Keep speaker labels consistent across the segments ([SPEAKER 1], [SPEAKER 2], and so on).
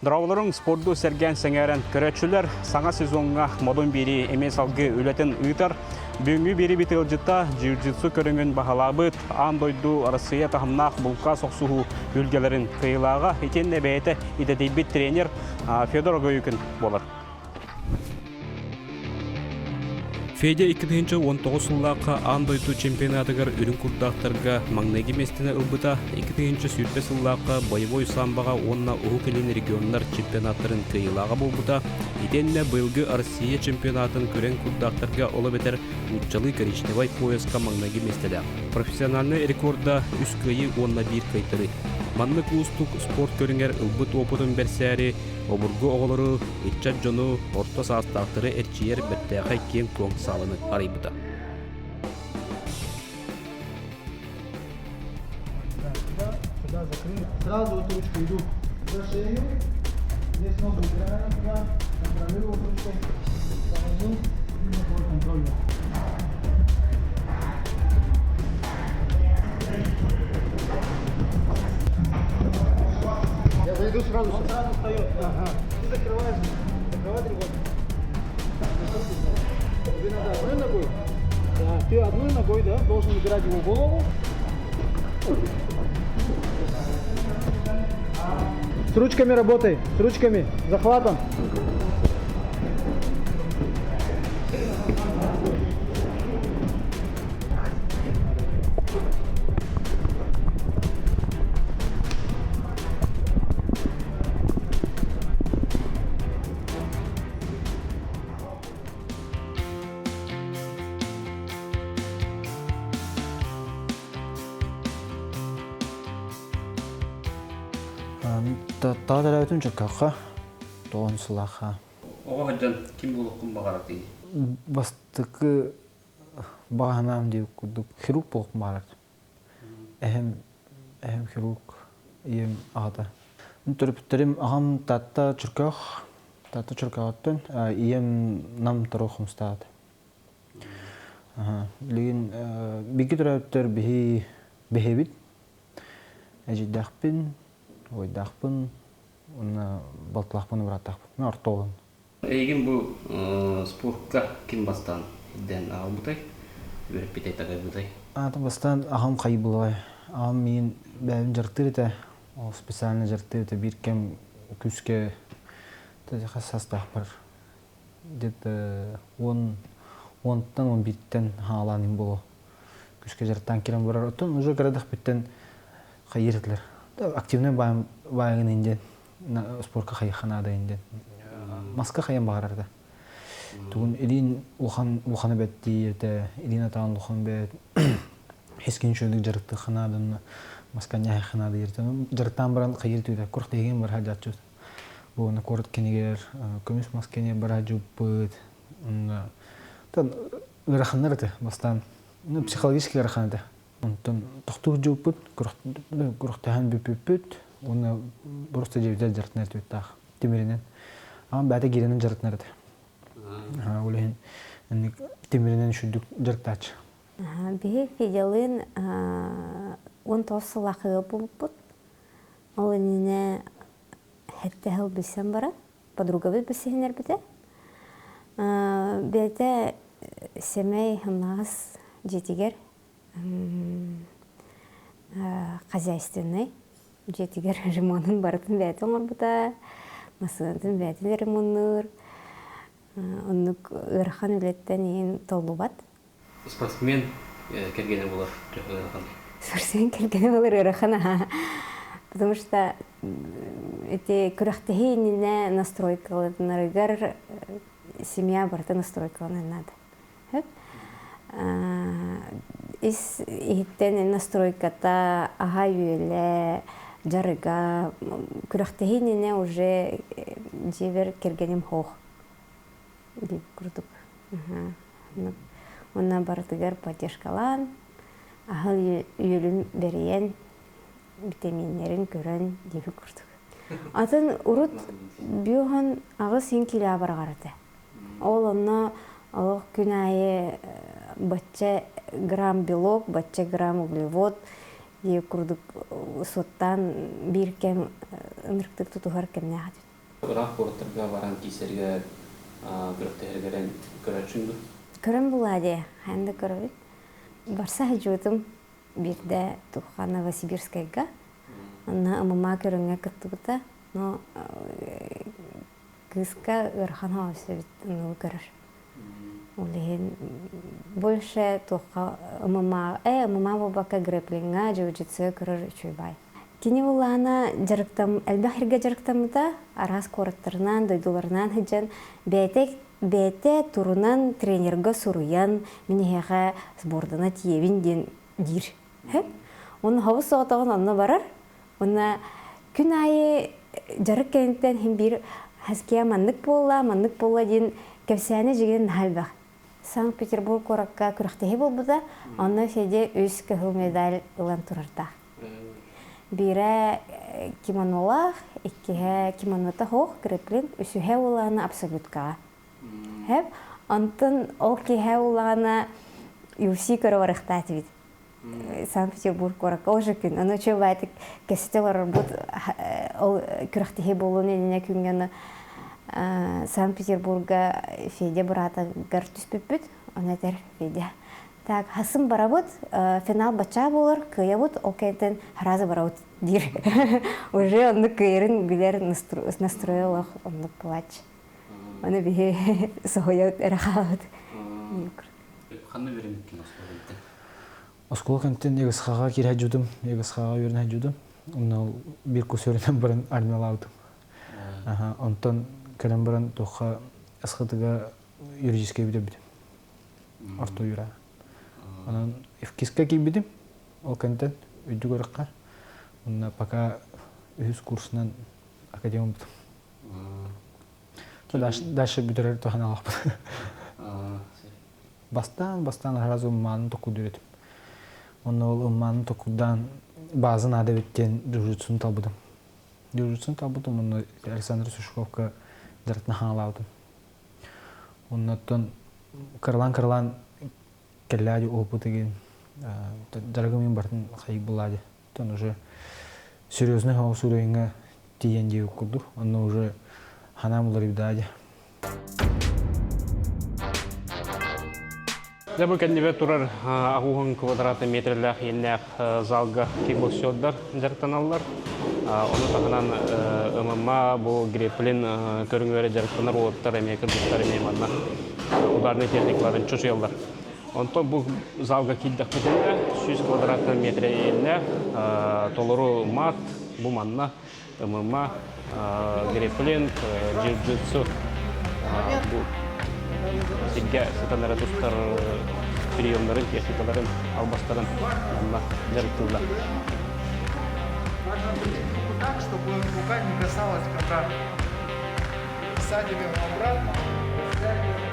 [SPEAKER 1] Дырауларын спорду сәрген сәңәрен көрәтшілер саңа сезонға модун бері емес алғы өлетін ұйтар. Бүгінгі бері бітіл жытта jiu-jitsu көріңін бағалабыт, андойду Россия тахымнақ бұлқа соқсуғу үлгелерін қиылаға етенне бәйті идедейбет тренер Федор Гойыкын болар. Федя 2019 сыллаққа андойду чемпионатығыр үрін күрдақтарға маңнеги местіне ұлбыта, 2020 сүйтпе сыллаққа боевой самбаға онна ұғы келен регионлар чемпионаттарын кыйылаға болбыта, етенне бұйылғы Россия чемпионатын көрен күрдақтарға олы бетер ұтчалы коричневай поясқа маңнеги местелі. Профессиональный рекорда үс кыйы онна бір кайтыры. Манны куыстук спорт көріңер ұлбыт опытын берсәрі, обургу оғылыры, үтчат жону, орта састақтыры әрчиер бәттәғай кен көң салыны арайбыта.
[SPEAKER 2] Сразу эту ручку иду за шею, здесь ногу убираем туда, контролирую ручкой, положил и на твой контроль. Я зайду сразу. Он сразу встает. Ага. Ты закрываешь. Закрывай тревогу. Тебе надо одной ногой. Да. Ты одной ногой, да, должен убирать его голову. С ручками работай. С ручками. Захватом.
[SPEAKER 3] Тағдыр өтін жүркаққа, тоғын сылаққа.
[SPEAKER 1] Оға ғаджан, кем болып күн бағарат дейді?
[SPEAKER 3] Бастықы бағанам деп күрдік, хирург болып бағарат. Әхем хирург, ем ағада. Түріптерім ағам татта жүркақ өттін, ем нам тұру құмстағады. Леген бекі түрәуттер бейбіт, әжидақпен, ойдақпын, оны балтылақпын ұбыраттақпын, артолын.
[SPEAKER 1] Егін бұл спортқа кем бастан дән ағыл бұтай? Өріп бетай тағай бұтай?
[SPEAKER 3] Бастан ағам қай бұлай. Ағам мен бәйім жырттыр еті, специально жырттыр еті, бір кем күске састақ бар. Деді 10-11-тен ғаланым болу. Күске жырттан керен барар өттін, ұжы ғырадық біттен қай ерітілер. Активный байығын инден, спортқа қайыққанада инден. Маска қайын бағарарды. Түгін елін ұлқаны бәтті ерді, елін атаған ұлқаны бәт, хескен шөлік жырықты қанадын, маска нәхі қанады ерді. Жырыттан баран қай ерді, құрық деген бар хажат жүр. Бұны көріт кенегер, көміс маскене бар хажу бұд. Үрақынлар еді бастан, психологически үрақын еді. Онтан тоқтуғы жауып бұд, құрықтағын бүп-бүп-бүт, оны бұрысты жевдер жартын әрті өтті ақ, темірінен. Ағам бәді керенін жартын әрді. Олайын, темірінен үшілдік жарты ачы.
[SPEAKER 4] Бе Федялын 19 сылақығы болып бұд. Ол әніне әтті әл білсен барад, подруга біз білсен әрбіді. Бәді семей ғымнағыз жетігер, хозяйственный, жетігер ремонтын бардың бәді оңыр бұда, масынатын бәді ремонтыр, онық ұрқан өлеттен ең толу бад.
[SPEAKER 1] Спортсмен кергені болар, ұрқан?
[SPEAKER 4] Спортсмен кергені болар ұрқан, потому что эти күріқтігіне настройкаларыгар семья барты настройкаланы надо. Ис иттен настройката ага юэле жарыга күрәхтәһинене уже җибер кергәнем хох дип күрдек. Онна бардыгар поддержкалан ага юэлен берен витаминнәрен көрән дип күрдек. Атын урут биохан агы син килә баргарды. Ол онна алык күнәе бачча грамм белок, бачча грамм углевод, и курдук соттан бир кем ынырктык тутугар кемне хатыт.
[SPEAKER 1] Ырақ қорыттырға баран кейсерге күріқтігерген көрәтшіңді?
[SPEAKER 4] Көрім бұладе, хәнді көріп. Барса хәджуытым бірді тұққан Новосибирскайға. Онна ымыма көріңе күттігіті, но кызға ұрхан хаусы біттің көрір. Олеген больше тұққа ымыма бұбақа грэплинға жауджитсы көрір үші бай. Кені олағына жарықтам, әлбәхірге жарықтамыда арас қорыттарынан, дойдуларынан хыджан бәйте турунан тренерға сұруян, менеға сбордана тиевін ден дир. Оны хауыз соғытағын онына барар. Оны күн айы жарық кәнттен хем бір хәскея маннық болла ден кәпсәні жеген әлбәқ. Санкт-Петербург қораққа күріқтегі болбыда, оны феде өз көхіл медаль ұлан тұрарда. Бире кимонолах, иккиhe кимонота хоқ, грэплин, үсүхе улағына абсолютка. Хеп, антын ол киhe улағына UFC көрі барықтаты бит. Санкт-Петербург қораққа уже күн. Оны чөй байтық кәсетелер бұд күріқтіге болуын еліне күнгені Санкт-Петербурга Федя брата гар түспіп бүт, оны әтер Федя. Так, хасым барабыт, финал бача болар, кыябыт, окейтен харазы барабыт дир. Уже онны кыйрын билер настроил онны плач. Оны бихе соғыяут әрақалыт.
[SPEAKER 1] Қанны берем екен осколы?
[SPEAKER 3] Осколы кенттен егісқаға кері әджудым, егісқаға өрін әджудым. Оны бір көсөрінен бірін армиялаудым. Онтан кәрін бірін тоққа асқытыға юридическе бідем бідем. Арту юра. Анан эвкиска кийбидим, ол кенттен өйдү көрөккө. Онна пока үз курсунан академия битим. Дальше бүтөрөр тохана алакпын. Бастан сразу умманы току үйрөтүм. Онна ол умманы токудан базын адебиттен джужутсун талбыдым. Онна Александр Сушковка жаратына ханалаудым. Оннаттан кырлан келляди опыт деген жаргамин бартын хайык булади. Тон уже серьезный хаос уровеньга тиен деп курду. Онна уже ханамулар бидади.
[SPEAKER 1] Бұл кәндебе тұрар ағуғын квадраты метрлях еннәқ залға кикбоксердар жарықтаналар. Оны тағынан ММА бұл греплин көріңгері жарықтанар олыптар әме кірдіктар әме мадна ударный техникаларын чөшелдар. Онтон бұл залға килдік бітінде 100 квадраты метр енне толыру мат, бұл манна ММА, греплин, джиу-джитсу. Сигге сатанары тұстар приемдарын, техникаларын, албастарын жарықтылда.
[SPEAKER 2] Важно быть так, чтобы рука не касалась ковра. Садим его обратно, растягиваем.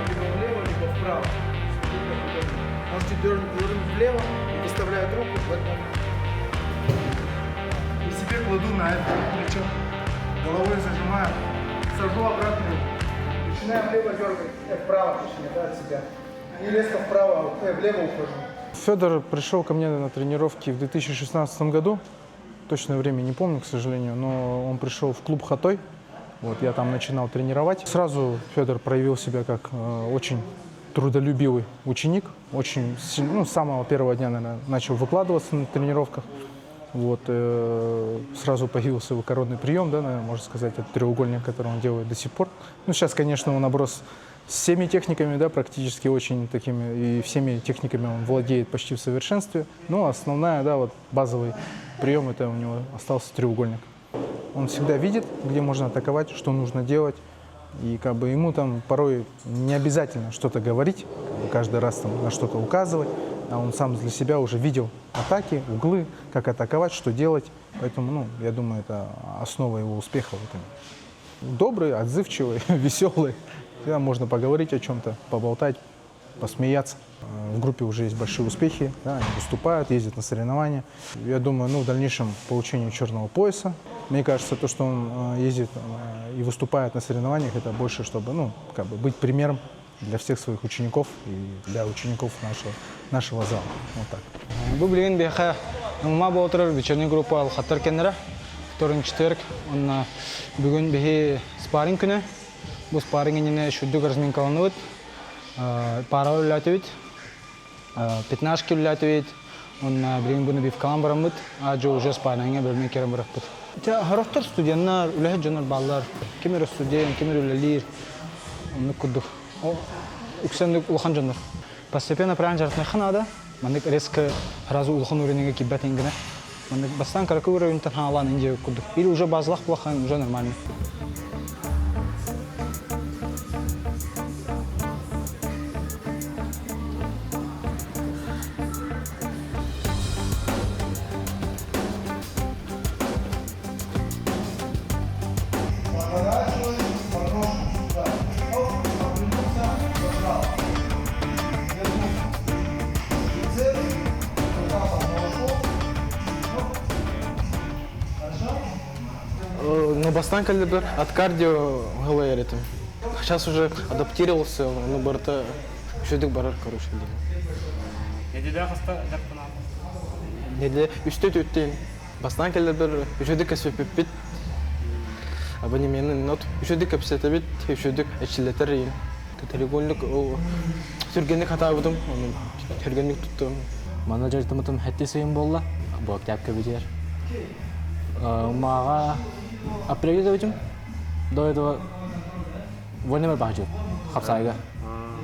[SPEAKER 2] Либо влево, либо вправо. Можете дернуть влево и выставляют руку в этом. И себе кладу на это плечо. Головой зажимаем. Сажу обратно. Начинаем влево дергать, вправо, точнее, да, от себя. И резко вправо, влево ухожу.
[SPEAKER 5] Федор пришел ко мне на тренировки в 2016 году. Точное время не помню, к сожалению, но он пришел в клуб «Хатой». Вот, я там начинал тренировать. Сразу Федор проявил себя как очень трудолюбивый ученик. Очень сильно, с самого первого дня, наверное, начал выкладываться на тренировках. Вот, сразу появился выкородный прием, да, наверное, можно сказать, это треугольник, который он делает до сих пор. Ну, сейчас, конечно, он оброс всеми техниками, да, практически очень такими, и всеми техниками он владеет почти в совершенстве. Но основная, да, вот базовый прием, это у него остался треугольник. Он всегда видит, где можно атаковать, что нужно делать. И как бы ему там порой не обязательно что-то говорить, каждый раз там на что-то указывать. А он сам для себя уже видел атаки, углы, как атаковать, что делать. Поэтому, ну, я думаю, это основа его успеха. Добрый, отзывчивый, веселый. Всегда можно поговорить о чем-то, поболтать, посмеяться. В группе уже есть большие успехи, да, они выступают, ездят на соревнования. Я думаю, ну, в дальнейшем получению черного пояса. Мне кажется, то, что он ездит и выступает на соревнованиях, это больше, чтобы, ну, как бы быть примером для всех своих учеников и для учеников нашего зала. Вот так.
[SPEAKER 3] Бұл білген бейқа ММА болтырар вечерний группа алхаттар кеннера. Вторник, четверг. Он бүгін бихи спарринг күні. Бұл спаррингіне шүддік разминкаланывыд. Пара үлләтівід. 15 үлләтівід. Он бүгін бұны бифкалан барамыд. Ажы уже спаррингіне бөлмен керен бараппыд. Харақтар студенттер, үләхет жанар баллар. Кемер студент, кемер үләлер. Оны күддік. Үксендік улхан жанар. Постепенно правильно жаратмай ханада. Мандык резко сразу улхан уровненге кибет ингене. Мандык бастан каракы уровень танхалан инде күддік. Или уже базлах плахан, уже нормально.
[SPEAKER 6] Ну, бастан калибр от кардио говорит. Сейчас уже адаптировался, но барта еще дик барар короче. Неде үстөт өттен. Бастан калибр еще дик касвеппит. Абонементный нот еще дик капсетабит, еще дик эчлетерин. Треугольник сүргенlik хата будым, сүргенlik туттум.
[SPEAKER 7] Менеджер тымытым хәтти сөйін болла, бұл октябрь көбедер. Маға апрель өтім, до этого вольнемер бағ жүр, қапсайға.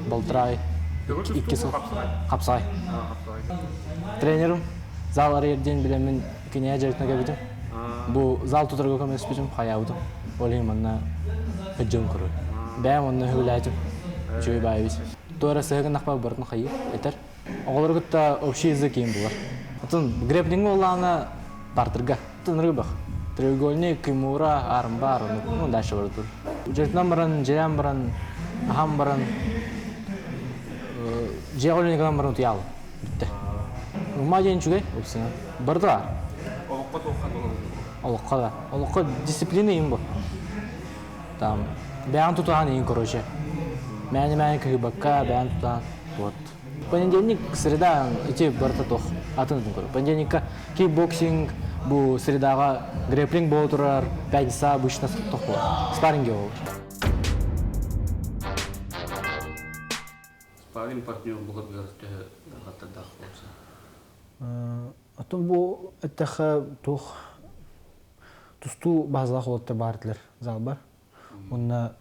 [SPEAKER 7] Болтырай, 2 сыл, қапсай. Тренерім, зал арерден білемін кене әжерітіне көбедім. Бұл зал тұтырға көмес бізім, қая өтім. Олейм онына хүджім көрі. Бәйім онына хүләйтім, жөй бай біз. Туара сығын нақпа бұртын қайы, етер. Оғылыр күтті общий язык ең бұлар. Греплинг олағына бартырға. Тынырғы бақ. Треугольник, кимура, армбар, ну дальше бардыр. Жертнан баран, жерян баран, ахам баран, жеғолникан баран тұялы. Бітті. Ұма дейін жүгей, өксіне. Бардыға.
[SPEAKER 1] Олыққа тоққан болу.
[SPEAKER 7] Олыққа да. Олыққа дисциплина ең бұл. Бәян тұтаған ең короче. Мәні күйбаққа бәян тұтаған. Вот. Понедельник, среда, эти барта тох. Атын көрі. Понедельникка кикбоксинг, бұл средаға греплинг бол тұрар, пятница обычно тох бол. Спарринге бол.
[SPEAKER 1] Спарринг партнер бұғы бігірті ғаттардақ болса.
[SPEAKER 3] Атын бұл әттәқі тох тұсту базылақ олатты бардылар, зал бар. Онына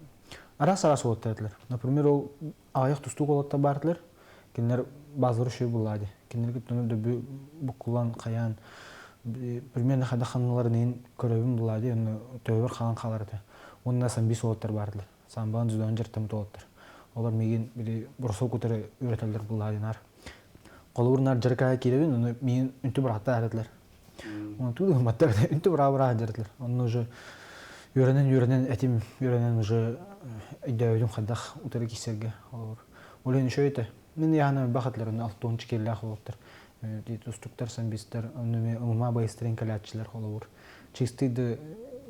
[SPEAKER 3] арас-арас олатты әділер. Например, ол ағаяқ тұсту олатты бардылар. Кенлер базылыр үші болады. Кенлер күттіні дөбі бұқылан, қаян, примерно қада қаныларын ең көрөбім болады. Оны төвір қалан қаларды. Онына сан бес олаттар бардылар. Самбаған жүзден жертімі олаттар. Олар меген бұрысыл көтері өретелдер болады. Қолы бұрынар жарқаға керебін, оны мен үнті бірақта әреділер. Оны туды ғыматтар үнті бұрақ әреділер. Оны уже үйренен әтім үйренен уже үйдәудің қадақ ұтары кесерге. Олен үші өйті. Мен яғына бақытлар, оны 6-10 келі ақы олыптар. Тұстықтар, санбестер, оны ұма байыстырен кәләтшілер қолы бұр. Чистыйды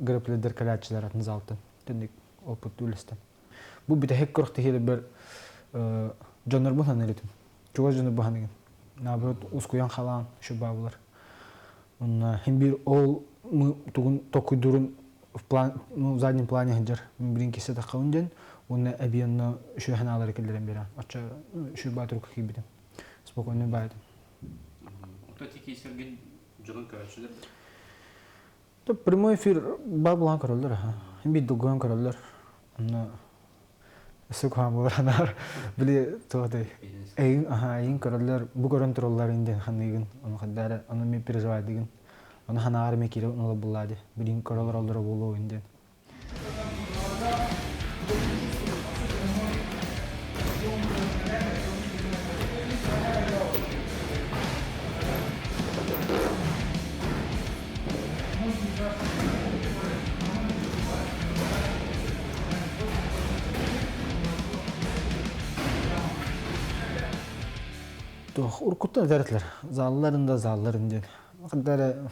[SPEAKER 3] гріпледер кәләтшілер атын залтын. Тәндік опыт үлістен. Бұл біті хек көріқті келі бір жонар бұған әлетім. Чуға жонар бұған еген. Наоборот, ұскуян қалан үші бабылар. Хем бір ол тұғын тоқыдырын в заднем плане ғынжар. Мен бірін кесе тақауын ден. Оны әбиянна үші ханалары келдерен берен. Атша үші батыр көкей бідім. Спокойно байдым.
[SPEAKER 1] Ота теке есерген жығын көрәтшілер?
[SPEAKER 3] Прямой эфир бар бұлан көрілдер. Бір дұғын көрілдер. Өсі көған болар анар. Біле тоғдай. Әйін көрілдер. Бұл көрін тұролар инден қанығын. Оны мен переживайдығын. Оны ханағары мен кере ұнылы бұлады. Бірін көрілер олдыры болу инден. Уркуттан дәртлер. Залларында залларында. Қадары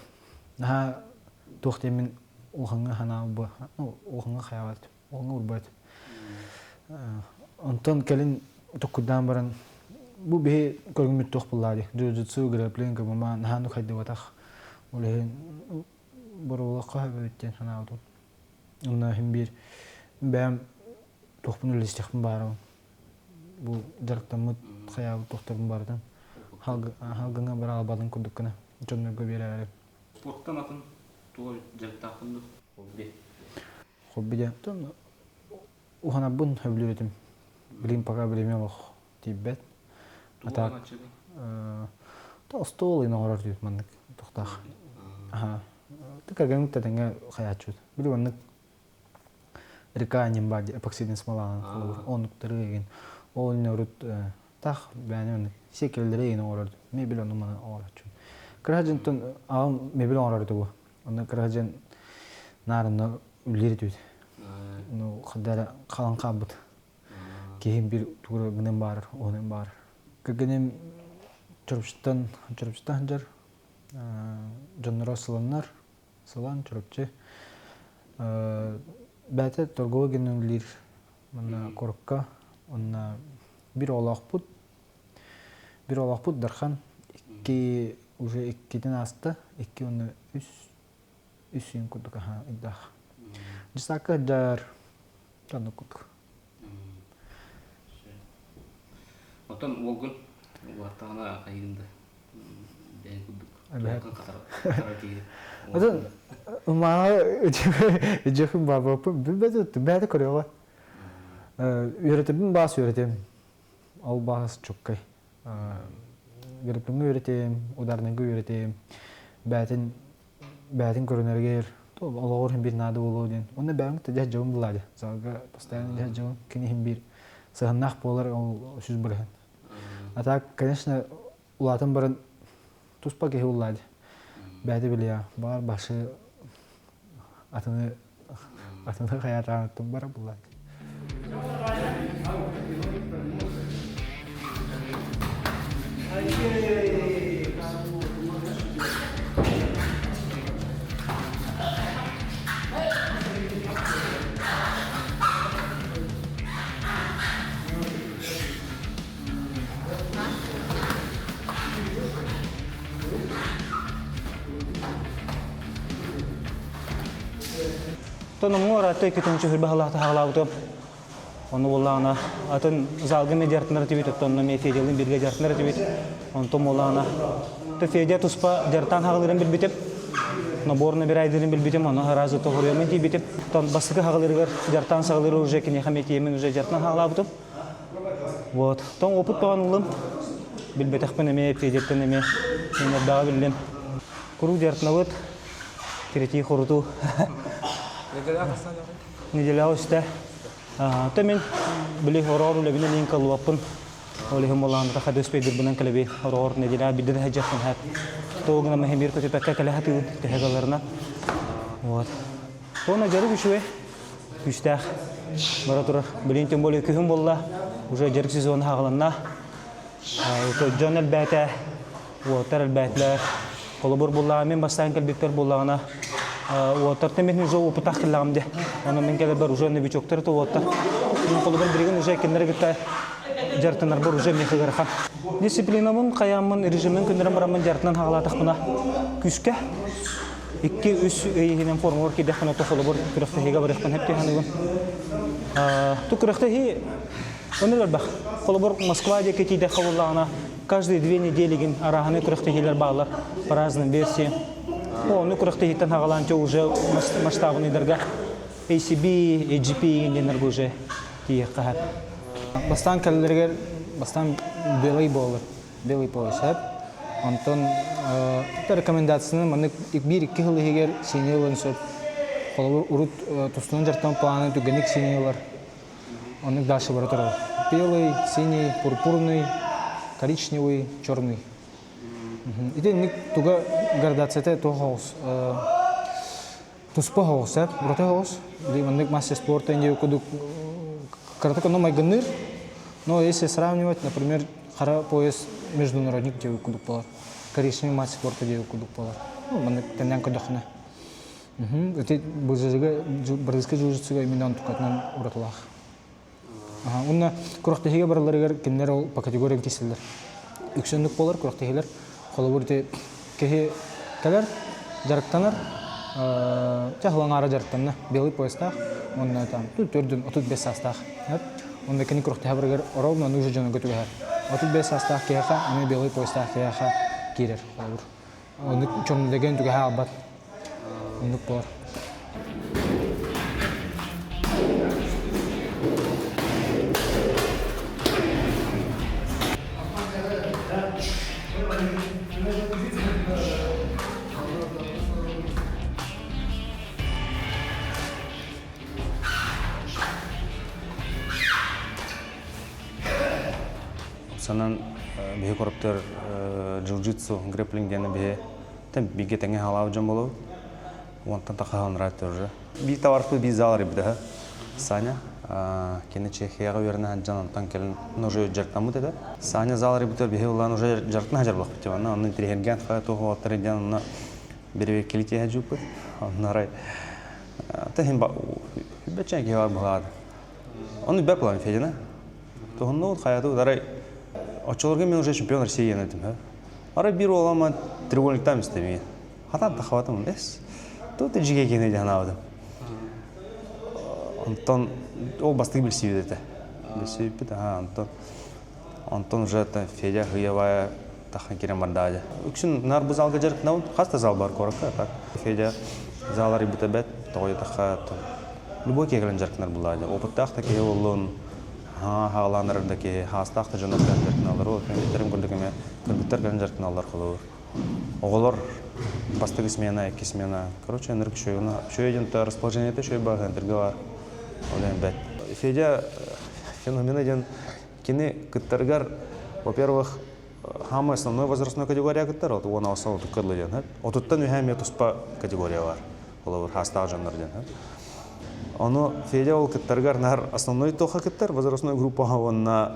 [SPEAKER 3] тоқтемен оғаңа хана бұ, оғаңа қаяват, оғаңа ұрбайт. Онтан кәлін тоққыдан баран, бұл бе көргімет тоқ бұллады. Джиу-джитсу, грэплинг, мама, нахану қайды батақ. Олеген боролаққа өттен санаудым. Онна хим бир бәм тоқпын үлестіқпін барым. Бұл жарықтамыт қаябы тоқтырым бардым. Халгыңа бір албадың күдіккіні. Жонларға бері әрі.
[SPEAKER 1] Спорттан атын туғай жарықтақынды хобби.
[SPEAKER 3] Хоббиде. Ухана бұн өбілер етім. Білім пока білеме оқ тейбет.
[SPEAKER 1] Туғай начали?
[SPEAKER 3] Стол ина орар дейт мандык тоқтақ. Тыкарган тәтәңе хаячут. Білі мандык река нембади эпоксидный смоланы қылыр. Онуктары еген. Ол ина орут тақ бәне мандык секелдері ена орар. Мебел оны мана орачу. Кырхаджан тон ағым мебел орар дейт. Оны кырхаджан нарынна үлер дейт. Қадара қалан қабыт. Кейін бір туғыры гінен барыр, онын барыр. Кыргенем Чорпчтан жар жоннора сылан чорпчы. Бәті торговый генелер мына коркка, онна bir олақ бұд дархан, уже иккеден асты, икки оны үсін күдік иддақ. Жысақы жар жаны күдік.
[SPEAKER 1] Отан олғын Уаттағына қайында бән күдік. Қатар кейді.
[SPEAKER 3] Отан ұмағы өтеуін бар бөпім. Бәді көріға. Үйретімін басы үйретем. Ол басы чөккай. Геріпліңі үйретем, ударныңғы үйретем. Бәтін көрінергер. Олағырын бір нады болу ден. Оны бәңгі жәт жауын бұлады. Залға постоянно жәт жауын. Кенехін бір сығыннақ болар ол сүз бұрған. А так, конечно, улатын барын туспа кехи уллади. Бәді білия, бар башы атыны хаятағанаттың бары бұллади.
[SPEAKER 8] Тонны мора текетинче хурбахлахта хаглаутып. Оны боллана атын залгы медиартнар тибит, тонны мефедилин бирге жартнар тибит. Онто молана. Тефеде туспа жартан хаглырын билбитеп. Наборны бир айдырын билбитем, оны разы тогурымен тибитеп. Тон баскы хаглырыгар жартан саглыры уже кине хаметиемен уже жартан хаглаутып. Вот. Тон опыт баган улым. Билбетехпен эме федеттен эме. Мен дагы билдим. Куру жартнавыт. Третий хоруту. Неделя өсті. Төмен білі орор үлебіне лейін қалуаппын. Олығым олағында қады өспейдір бұнан кәлебе орор неделя бидді әжеттін әп. Тоғына мәхем бір көтіп әкка кәлі хаты тәхегаларына. Тоғына жарып үшуе. Күштәқ. Бара тұрыр. Білейін тен болы күхім болла. Уже жарып сезон хағыланна. Жон әлбәті. Уоттар әлбәтілер. Қолыбыр болла. Мен бастайын кәлбеттер боллағына. Уоттар темен уже опытақ кіллағымде. Оны мен кәлі бар уже новичоктар то уоттар. Мен қолыбыр бірген уже кендері бітті жартынар бар уже меқі ғырқан. Дисциплинамын, қаямын, режимін күндерін барамын жартынан хағалатық мұна күшке. Икки үс өйінен формуар кейдек мұна тоқылы бар күріқтіхеге барықпын әпте ханығын. Ту күріқтіхе өнер бақ. Қолыбыр Москва деке кейдек қауылағына каждые 2 недели арағаны күріқтіхелер бағылар по разным версиям. Оны күріқтіхеттен хағаланчы уже масштабын едерге ACB, AGP егенденер бұл уже кейек қағат.
[SPEAKER 3] Бастан кәлілергер, бастан белый болыр, белый пояс әп. Онтон рекомендацияны мәнік бір-2 ғылы егер сенейлін сөп. Қолы ұрыт тұстының жартан планы түгенік сенейлер. Онық дашы бары тұрыр. Белый, синий, пурпурный, коричневый, черный. Ите ник туга градацияте то хаос. Туспа хаос әп, бұраты хаос. Мәнік мастер спорта инде өкіді Каратек оно майганыр, но если сравнивать, например, хара пояс международник девы кудук полар, коричневый мастер спорта девы кудук полар. Ну, мы тенян кудохне. Это бразильский джиу-джитсуга именно он только нам уратлах. Унна курактехиге бараларыгар кинер ол по категориям киселдер. Үксөндүк полар курактехилер, холобурте кехи келер, жарыктанар. Чахлан ара жарыктанна белый поястах. Он там төрдүн 35 састах. Он кини курухта хабыргар оролна нужа жана көтүгөр. 35 састах кеха, аны белый поястах кеха кирер. Он чөмдөгөн түгө албат. Он бар.
[SPEAKER 9] Санан бе короптор джиу-джитсу, грэпплинг дені бе тем биге теңе халау жан болу. Онтан тақаған райты уже. Би товарпы би залары биде. Саня кені Чехияға верна жан онтан келін уже жарктамы деді. Саня залары биде бе улан уже жарктна жар блақ бите. Оны тренерген фа того тренерген на бере келите хажупы. Нарай. Тахин ба бечен ки var бұғады. Оны бе план федина. Тоғын хаяту дарай. Очолорга мен уже чемпион России едім. Ара бир олама треугольниктан істемейін. Хатан тақаватым дес. Тут и жиге кені де ханавадым. Антон ол бастығы білсейді деді. Білсейді біді. Антон уже Федя хыявая тақын керем бардады. Үксін нар бұл залға жарық науын, хаста зал бар кораққа. Федя залары біті бәт, тоғай таққа. Любой кегілін жарқынар бұлайды. Опыттақ та кей олын. Хағаланырдaki хастақты жонаттан жаркыналар ол, көмектерім күндігіме күндіктер кәлін жаркыналар қылуыр. Оғылар бастығы смена, екі смена. Короче, энерг шөйден-то расположениеті шөй бар, энергі бар. Олен бәт. Федя феномен еден кені күттергер, во-первых, хамы основной возрастной категория күттер, оны основы күрлі ден. Отыттан үйәме тұспа категория бар, олар хастағы жонлар ден. Оно Федя ол кыттаргар нар основной тоха кыттар возрастной группа онна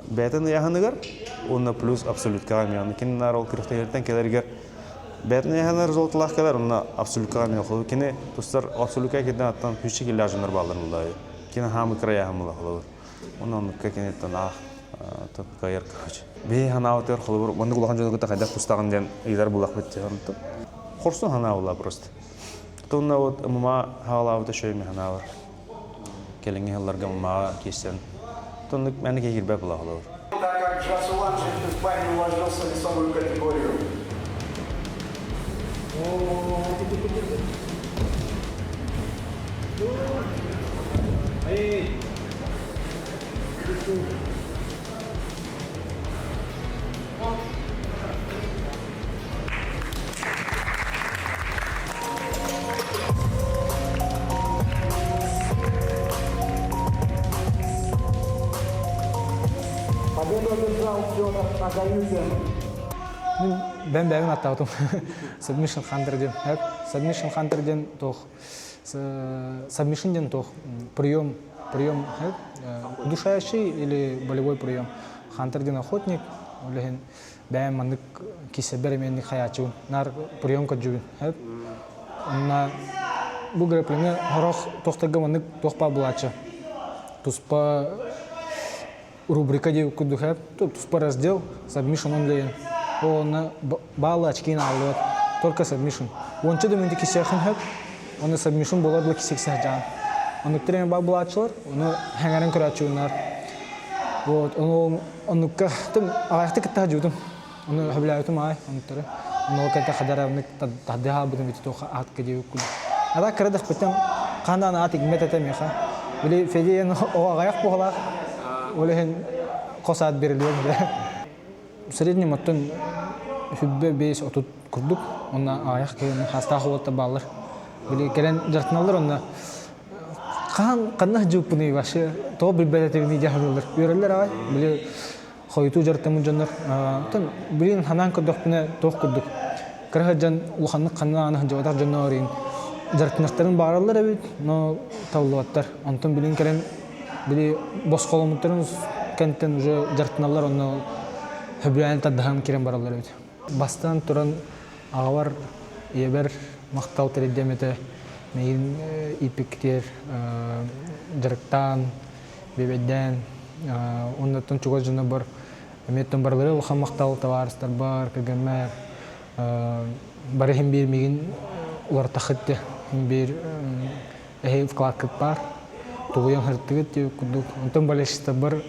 [SPEAKER 9] бәтен яханыгар онна плюс абсолютка мен кин нар ол кырыктан келергер бәтен яханар золтлах келер онна абсолютка мен хол кине тустар абсолютка кеден аттан күчи келажындар балдар булай кин хамы края хамла хол онна кекене тана топ кайер короче бе ханаутер хол монды кулган жөнү кыта кайда тустаган ден идар булак бетте хорсун ханаула просто Тонна вот мама халавда шөйме ханавар. Келеңе хилларга мама кестен. Тонны мәне кегирбе була халавар.
[SPEAKER 2] Так как Жасулан в парень уложился в весовую категорию.
[SPEAKER 3] Ben bägin attağıdım. Submission Hunter'den. Submission Hunter'den toh. Submission'den toh. Прием, удушающий или болевой прием. Hunter'den охотник. Олеген бәйм мандык кисебер менник хаячу. Нар прием каджу. На бу грэплинге хорох тохтага мандык тохпа булачы. Туспа рубрика деп күдүхәп, туспа раздел submission он леген. Он баллы очки алды. Только submission. Ончы да менде кисехан хэп. Оны submission болар бул кисексен жан. Оны тренер баг булачылар, оны хәңәрен көрәчүннәр. Вот, оны кахтым аяқты китта жудым. Оны хәбләйтем ай, оны тәрә. Оны кайта хәдәрәмне таддыга будым бит тоха ат кедеү күл. Ада кырдык битем кандан ат игмет этем яха. Били федиен о аяк бугала. Олehen косат берилер. Средний маттан хүббе 5-30 курдук. Онна аяк кеген хаста холотта баллар. Били келен жартыналар онна канна жупуны башы то билбететигини жахылыр. Үйрөлөр ай. Били хойту жартымын жандар. Тан билин ханан кодокпуна тох курдук. Кыргыжан улханны канна аны жаватар жаннарин. Жартынактарын баралар эбит, но тавлаттар. Антон билин келен били бос коломуттарын кенттен уже жартыналар онна хөбүлән таддыган керен баралар эбит. Бастан туран агавар ебер мактау тередемете мейин ипиктер жарыктан бебеден оннан чугаз жана бар меттен барлары улхан мактау товарыстар бар кегемер Бары хим бир мигин улар тахытты хим бир вклад бар. Тугуян хыртыгыт те кудук. Онтон балешта бар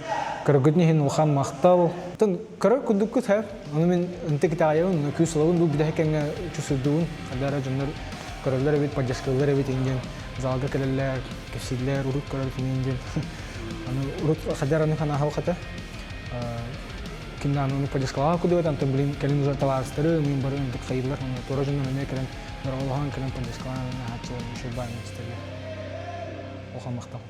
[SPEAKER 3] кыргытны хин улхан мактал. Онтон кыры кудук кут ха. Аны мен интек таайын күслөгүн бу бидә хекенге чусудуун. Кадара жоннор кырылар бит паджаскалар бит инген. Залга келелер, кесиллер, урут көрөр инген. Аны урут хадараны хана хавката. Киндан уну паджаскалар кудук антон блин келин зор таварстыры мен бар интек хайырлар. Аны торожоннор не керен. Норолхан керен паджаскалар хатчы шубай мистер. Охан мактал.